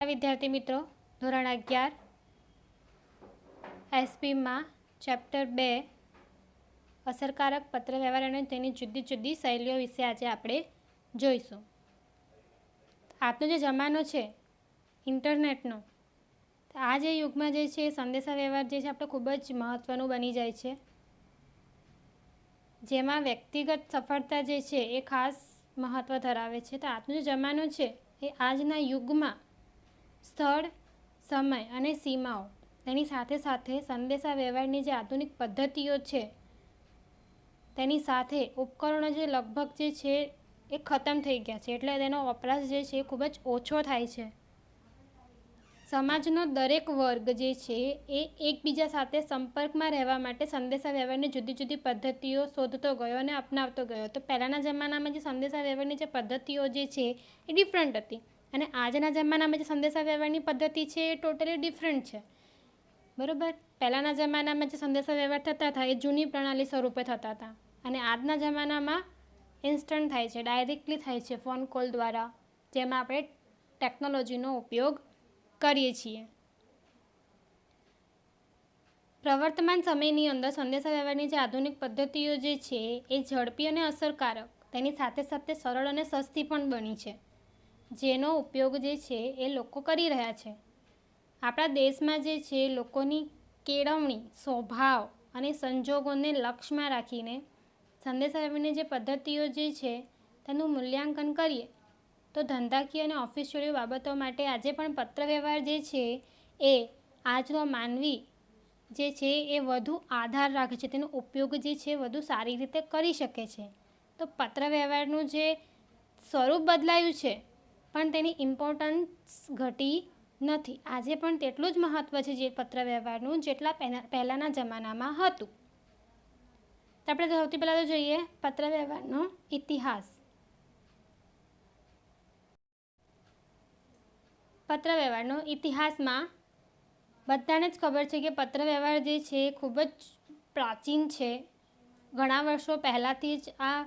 વિદ્યાર્થી મિત્રો, ધોરણ 11 એસપીમાં ચેપ્ટર 2 અસરકારક પત્રવ્યવહાર અને તેની જુદી જુદી શૈલીઓ વિશે આજે આપણે જોઈશું. આજનો જે જમાનો છે ઇન્ટરનેટનો, આ જે યુગમાં જે છે સંદેશા વ્યવહાર જે છે આપણે ખૂબ જ મહત્ત્વનું બની જાય છે, જેમાં વ્યક્તિગત સફળતા જે છે એ ખાસ મહત્ત્વ ધરાવે છે. તો આજનો જે જમાનો છે એ આજના યુગમાં સ્થળ, સમય અને સીમાઓ તેની સાથે સાથે સંદેશા વ્યવહારની જે આધુનિક પદ્ધતિઓ છે તેની સાથે ઉપકરણો જે લગભગ જે છે એ ખતમ થઈ ગયા છે, એટલે તેનો વપરાશ જે છે એ ખૂબ જ ઓછો થાય છે. સમાજનો દરેક વર્ગ જે છે એ એકબીજા સાથે સંપર્કમાં રહેવા માટે સંદેશા વ્યવહારની જુદી જુદી પદ્ધતિઓ શોધતો ગયો અને અપનાવતો ગયો. તો પહેલાંના જમાનામાં જે સંદેશા વ્યવહારની જે પદ્ધતિઓ જે છે એ ડિફરન્ટ હતી અને આજના જમાનામાં જે સંદેશા વ્યવહારની પદ્ધતિ છે એ ટોટલી ડિફરન્ટ છે, બરાબર. પહેલાંના જમાનામાં જે સંદેશા વ્યવહાર થતા હતા એ જૂની પ્રણાલી સ્વરૂપે થતા હતા અને આજના જમાનામાં ઇન્સ્ટન્ટ થાય છે, ડાયરેક્ટલી થાય છે ફોન કોલ દ્વારા, જેમાં આપણે ટેકનોલોજીનો ઉપયોગ કરીએ છીએ. પ્રવર્તમાન સમયની અંદર સંદેશા વ્યવહારની જે આધુનિક પદ્ધતિઓ જે છે એ ઝડપી અને અસરકારક, તેની સાથે સાથે સરળ અને સસ્તી પણ બની છે, જેનો ઉપયોગ જે છે એ લોકો કરી રહ્યા છે. આપણા દેશમાં જે છે લોકોની કેળવણી, સ્વભાવ અને સંજોગોને લક્ષ્યમાં રાખીને સંદેશાવ્યવહારની જે પદ્ધતિઓ જે છે તેનું મૂલ્યાંકન કરીએ તો ધંધાકીય અને ઓફિશિયલ બાબતો માટે આજે પણ પત્રવ્યવહાર જે છે એ આજનો માનવી જે છે એ વધુ આધાર રાખે છે, તેનો ઉપયોગ જે છે વધુ સારી રીતે કરી શકે છે. તો પત્રવ્યવહારનું જે સ્વરૂપ બદલાયું છે પણ તેની ઇમ્પોર્ટન્સ ઘટી નથી. આજે પણ તેટલું જ મહત્ત્વ છે જે પત્રવ્યવહારનું જેટલા પહેલાંના જમાનામાં હતું. તો આપણે સૌથી પહેલાં તો જોઈએ પત્રવ્યવહારનો ઇતિહાસ. પત્રવ્યવહારનો ઇતિહાસમાં બધાને જ ખબર છે કે પત્રવ્યવહાર જે છે એ ખૂબ જ પ્રાચીન છે. ઘણા વર્ષો પહેલાંથી જ આ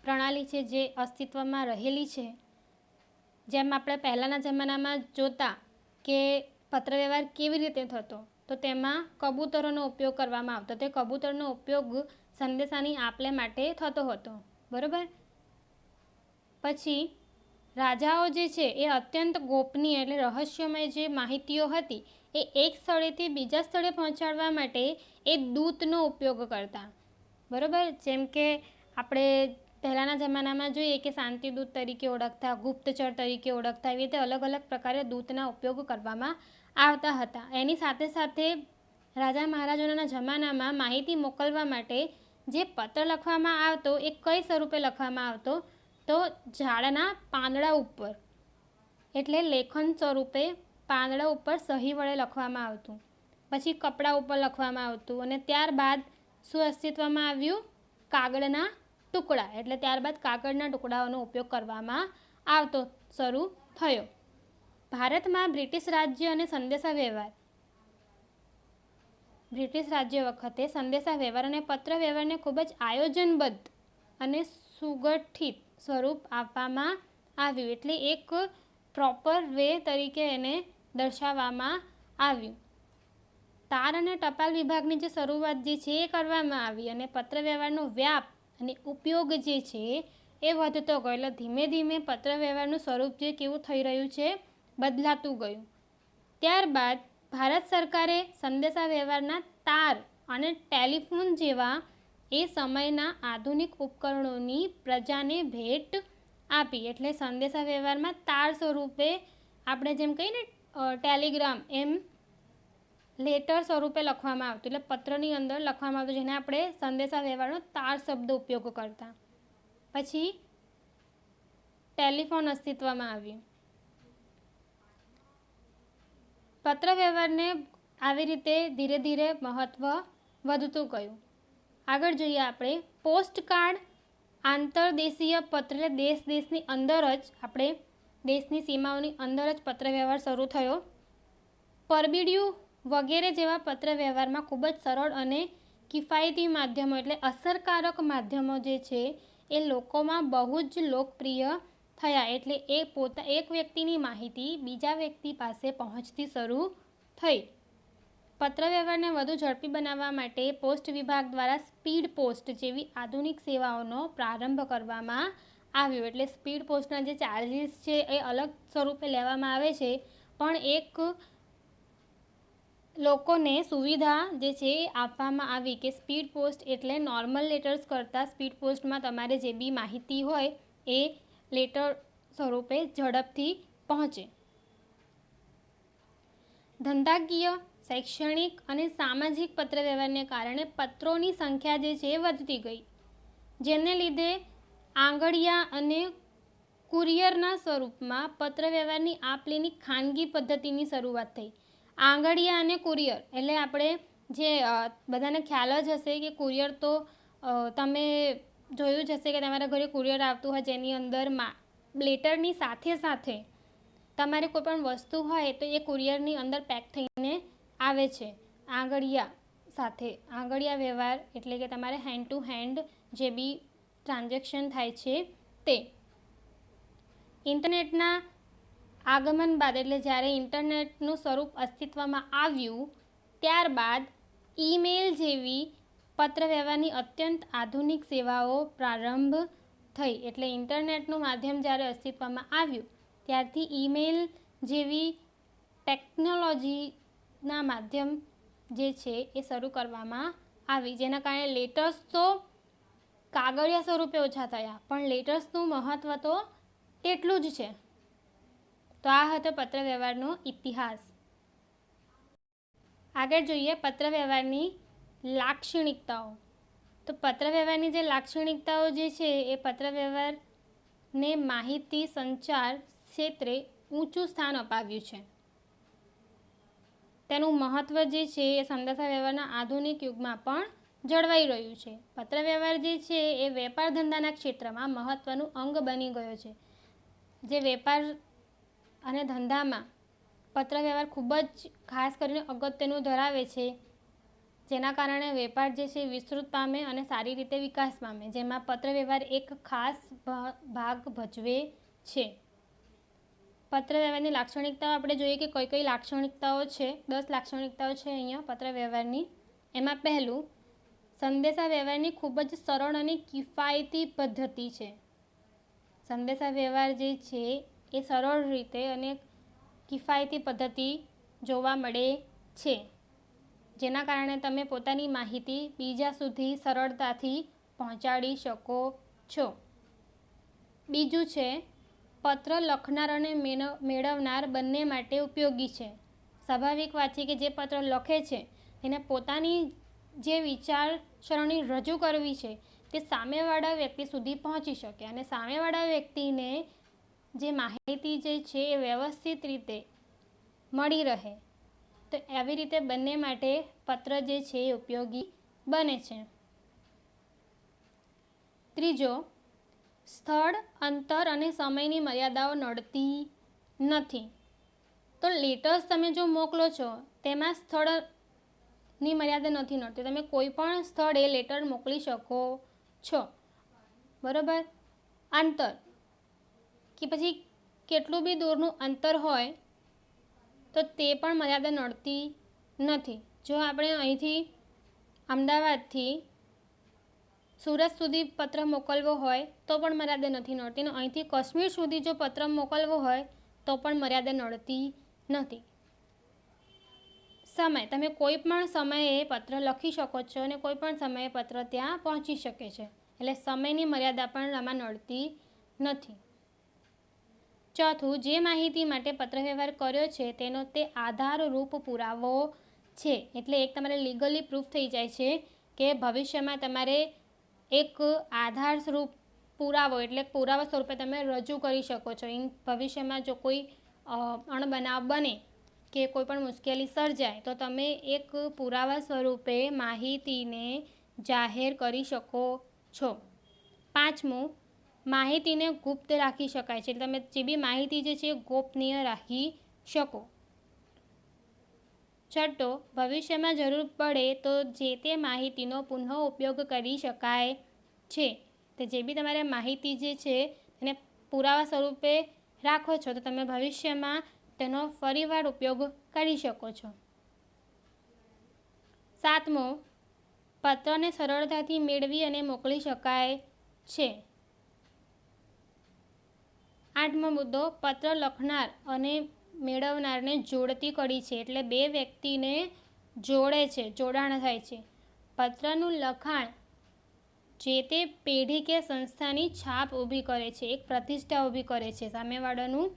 પ્રણાલી છે જે અસ્તિત્વમાં રહેલી છે. જેમ આપણે પહેલાંના જમાનામાં જોતા કે પત્રવ્યવહાર કેવી રીતે થતો, તો તેમાં કબૂતરોનો ઉપયોગ કરવામાં આવતો. તે કબૂતરનો ઉપયોગ સંદેશાની આપ-લે માટે થતો હતો, બરાબર. પછી રાજાઓ જે છે એ અત્યંત ગોપનીય એટલે રહસ્યમય જે માહિતીઓ હતી એ એક સ્થળેથી બીજા સ્થળે પહોંચાડવા માટે એ દૂતનો ઉપયોગ કરતા, બરાબર. જેમ કે આપણે પહેલાંના જમાનામાં જોઈએ કે શાંતિદૂત તરીકે ઓળખતા, ગુપ્તચર તરીકે ઓળખતા, એવી રીતે અલગ અલગ પ્રકારે દૂતના ઉપયોગ કરવામાં આવતા હતા. એની સાથે સાથે રાજા મહારાજાના જમાનામાં માહિતી મોકલવા માટે જે પત્ર લખવામાં આવતો એ કઈ સ્વરૂપે લખવામાં આવતો, તો ઝાડના પાંદડા ઉપર, એટલે લેખન સ્વરૂપે પાંદડા ઉપર સહી વડે લખવામાં આવતું. પછી કપડા ઉપર લખવામાં આવતું અને ત્યારબાદ શું અસ્તિત્વમાં આવ્યું? કાગળના ટુકડા, એટલે ત્યારબાદ કાગળના ટુકડાઓનો ઉપયોગ કરવામાં આવતો શરૂ થયો. ભારતમાં બ્રિટિશ રાજ્ય અને સંદેશા વ્યવહાર, બ્રિટિશ રાજ્ય વખતે સંદેશા વ્યવહાર અને પત્ર વ્યવહારને ખૂબ જ આયોજનબદ્ધ અને સુગઠિત સ્વરૂપ આપવામાં આવ્યું, એટલે એક પ્રોપર વે તરીકે એને દર્શાવવામાં આવ્યું. તાર અને ટપાલ વિભાગની જે શરૂઆત જે છે એ કરવામાં આવી અને પત્રવ્યવહારનો વ્યાપ અને ઉપયોગ જે છે એ વધતો ગયો. એટલે ધીમે ધીમે પત્રવ્યવહારનું સ્વરૂપ જે કેવું થઈ રહ્યું છે, બદલાતું ગયું. ત્યારબાદ ભારત સરકારે સંદેશા વ્યવહારના તાર અને ટેલિફોન જેવા એ સમયના આધુનિક ઉપકરણોની પ્રજાને ભેટ આપી. એટલે સંદેશા વ્યવહારમાં તાર સ્વરૂપે આપણે જેમ કહીએ ને ટેલિગ્રામ, એમ લેટર સ્વરૂપે લખવામાં આવતું, એટલે પત્રની અંદર લખવામાં આવતું, જેને આપણે સંદેશા વ્યવહારનો તાર શબ્દ ઉપયોગ કરતા. પછી ટેલિફોન અસ્તિત્વમાં આવ્યું. પત્ર વ્યવહારને આવી રીતે ધીરે ધીરે મહત્ત્વ વધતું ગયું. આગળ જોઈએ આપણે પોસ્ટકાર્ડ, આંતરદેશીય પત્ર, દેશની અંદર જ આપણે દેશની સીમાઓની અંદર જ પત્ર વ્યવહાર શરૂ થયો. પરબીડિયું વગેરે જેવા પત્ર વ્યવહારમાં ખૂબ જ સરળ અને કિફાયતી માધ્યમો એટલે અસરકારક માધ્યમો જે છે એ લોકોમાં બહુ જ લોકપ્રિય થયા, એટલે એક વ્યક્તિની માહિતી બીજા વ્યક્તિ પાસે પહોંચતી શરૂ થઈ. પત્રવ્યવહારને વધુ ઝડપી બનાવવા માટે પોસ્ટ વિભાગ દ્વારા સ્પીડ પોસ્ટ જેવી આધુનિક સેવાઓનો પ્રારંભ કરવામાં આવ્યો. એટલે સ્પીડ પોસ્ટના જે ચાર્જીસ છે એ અલગ સ્વરૂપે લેવામાં આવે છે, પણ એક લોકોને સુવિધા જે છે એ આપવામાં આવી કે સ્પીડ પોસ્ટ એટલે નોર્મલ લેટર્સ કરતાં સ્પીડ પોસ્ટમાં તમારે જે બી માહિતી હોય એ લેટર સ્વરૂપે ઝડપથી પહોંચે. ધંધાકીય, શૈક્ષણિક અને સામાજિક પત્રવ્યવહારને કારણે પત્રોની સંખ્યા જે છે એ વધતી ગઈ, જેને લીધે આંગળિયા અને કુરિયરના સ્વરૂપમાં પત્રવ્યવહારની આપ-લેની ખાનગી પદ્ધતિની શરૂઆત થઈ. આંગળિયા અને કુરિયર એટલે આપણે જે બધાને ખ્યાલ જ હશે કે કુરિયર તો તમે જોયું જ હશે કે તમારા ઘરે કુરિયર આવતું હોય જેની અંદર લેટરની સાથે સાથે તમારે કોઈ પણ વસ્તુ હોય તો એ કુરિયરની અંદર પેક થઈને આવે છે. આંગળિયા સાથે આંગળિયા વ્યવહાર એટલે કે તમારે હેન્ડ ટુ હેન્ડ જે બી ટ્રાન્ઝેક્શન થાય છે તે. ઇન્ટરનેટના આગમન બાદ એટલે જ્યારે ઇન્ટરનેટનું સ્વરૂપ અસ્તિત્વમાં આવ્યું ત્યારબાદ ઈમેલ જેવી પત્રવ્યવહારની અત્યંત આધુનિક સેવાઓ પ્રારંભ થઈ. એટલે ઇન્ટરનેટનું માધ્યમ જ્યારે અસ્તિત્વમાં આવ્યું ત્યારથી ઈમેલ જેવી ટેકનોલોજીના માધ્યમ જે છે એ શરૂ કરવામાં આવી, જેના કારણે લેટર્સ તો કાગળિયા સ્વરૂપે ઓછા થયા, પણ લેટર્સનું મહત્ત્વ તો તેટલું જ છે. તો આ હતો પત્રવ્યવહારનો ઇતિહાસ. આગળ જોઈએ પત્રવ્યવહારની લાક્ષણિકતાઓ. તો પત્રવ્યવહારની જે લાક્ષણિકતાઓ જે છે એ પત્રવ્યવહારને માહિતી સંચાર ક્ષેત્રે ઊંચું સ્થાન અપાવ્યું છે. તેનું મહત્ત્વ જે છે એ સંદેશા વ્યવહારના આધુનિક યુગમાં પણ જળવાઈ રહ્યું છે. પત્રવ્યવહાર જે છે એ વેપાર ધંધાના ક્ષેત્રમાં મહત્ત્વનું અંગ બની ગયો છે. જે વેપાર અને ધંધામાં પત્રવ્યવહાર ખૂબ જ ખાસ કરીને અગત્યનું ધરાવે છે, જેના કારણે વેપાર જે છે વિસ્તૃત પામે અને સારી રીતે વિકાસ પામે, જેમાં પત્રવ્યવહાર એક ખાસ ભાગ ભજવે છે. પત્રવ્યવહારની લાક્ષણિકતાઓ આપણે જોઈએ કે કઈ કઈ લાક્ષણિકતાઓ છે. 10 લાક્ષણિકતાઓ છે અહીંયા પત્રવ્યવહારની. એમાં પહેલું, સંદેશા વ્યવહારની ખૂબ જ સરળ અને કિફાયતી પદ્ધતિ છે. સંદેશા વ્યવહાર જે છે એ સરળ રીતે અને કિફાયતી પદ્ધતિ જોવા મળે છે, જેના કારણે તમે પોતાની માહિતી બીજા સુધી સરળતાથી પહોંચાડી શકો છો. બીજું છે, પત્ર લખનાર અને મેળવનાર બંને માટે ઉપયોગી છે. સ્વાભાવિક વાત છે કે જે પત્ર લખે છે એને પોતાની જે વિચારસરણી રજૂ કરવી છે તે સામેવાળા વ્યક્તિ સુધી પહોંચી શકે અને સામેવાળા વ્યક્તિને જે માહિતી જે છે એ વ્યવસ્થિત રીતે મળી રહે. તો એવી રીતે બંને માટે પત્ર જે છે એ ઉપયોગી બને છે. ત્રીજો, સ્થળ, અંતર અને સમયની મર્યાદાઓ નડતી નથી. તો લેટર્સ તમે જો મોકલો છો તેમાં સ્થળની મર્યાદા નથી નડતી. તમે કોઈ પણ સ્થળે લેટર મોકલી શકો છો, બરાબર. અંતર કે પછી કેટલું બી દૂરનું અંતર હોય તો તે પણ મર્યાદા નડતી નથી. જો આપણે અહીંથી અમદાવાદથી સુરત સુધી પત્ર મોકલવો હોય તો પણ મર્યાદા નથી નડતી, અને અહીંથી કાશ્મીર સુધી જો પત્ર મોકલવો હોય તો પણ મર્યાદા નડતી નથી. સમય, તમે કોઈ પણ સમયે પત્ર લખી શકો છો અને કોઈ પણ સમયે પત્ર ત્યાં પહોંચી શકે છે, એટલે સમયની મર્યાદા પણ આમાં નડતી નથી. ચોથું, જે માહિતી માટે પત્રવ્યવહાર કર્યો છે તેનો તે આધારરૂપ પુરાવો છે. એટલે એક તમારે લીગલી પ્રૂફ થઈ જાય છે કે ભવિષ્યમાં તમારે એક આધારરૂપ પુરાવો એટલે પુરાવા સ્વરૂપે તમે રજૂ કરી શકો છો. ભવિષ્યમાં જો કોઈ અણબનાવ બને કે કોઈ પણ મુશ્કેલી સર્જાય તો તમે એક પુરાવા સ્વરૂપે માહિતીને જાહેર કરી શકો છો. પાંચમું, માહિતીને ગુપ્ત રાખી શકાય છે. એટલે તમે જે બી માહિતી જે છે ગોપનીય રાખી શકો. છઠ્ઠો, ભવિષ્યમાં જરૂર પડે તો જે તે માહિતીનો પુનઃ ઉપયોગ કરી શકાય છે. તો જે બી તમારે માહિતી જે છે એને પુરાવા સ્વરૂપે રાખો છો તો તમે ભવિષ્યમાં તેનો ફરીવાર ઉપયોગ કરી શકો છો. 7મો, પત્રને સરળતાથી મેળવી અને મોકલી શકાય છે. 8મો મુદ્દો, પત્ર લખનાર અને મેળવનારને જોડતી કડી છે, એટલે બે વ્યક્તિને જોડે છે, જોડાણ થાય છે. પત્રનું લખાણ જે તે પેઢી કે સંસ્થાની છાપ ઊભી કરે છે, એક પ્રતિષ્ઠા ઊભી કરે છે. સામેવાળાનું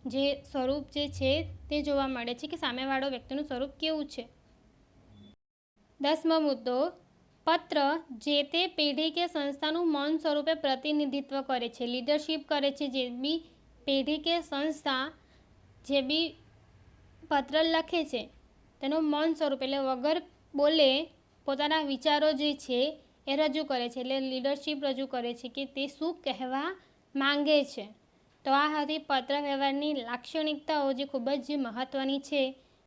જે સ્વરૂપ જે છે તે જોવા મળે છે કે સામેવાળો વ્યક્તિનું સ્વરૂપ કેવું છે. 10મો મુદ્દો, પત્ર જે તે પેઢી કે સંસ્થાનું મૌન સ્વરૂપે પ્રતિનિધિત્વ કરે છે, લીડરશિપ કરે છે. જે બી પેઢી કે સંસ્થા જે બી પત્ર લખે છે તેનું મૌન સ્વરૂપ એટલે વગર બોલે પોતાના વિચારો જે છે એ રજૂ કરે છે, એટલે લીડરશિપ રજૂ કરે છે કે તે શું કહેવા માંગે છે. તો આ હતી પત્ર વ્યવહારની લાક્ષણિકતાઓ જે ખૂબ જ મહત્ત્વની છે.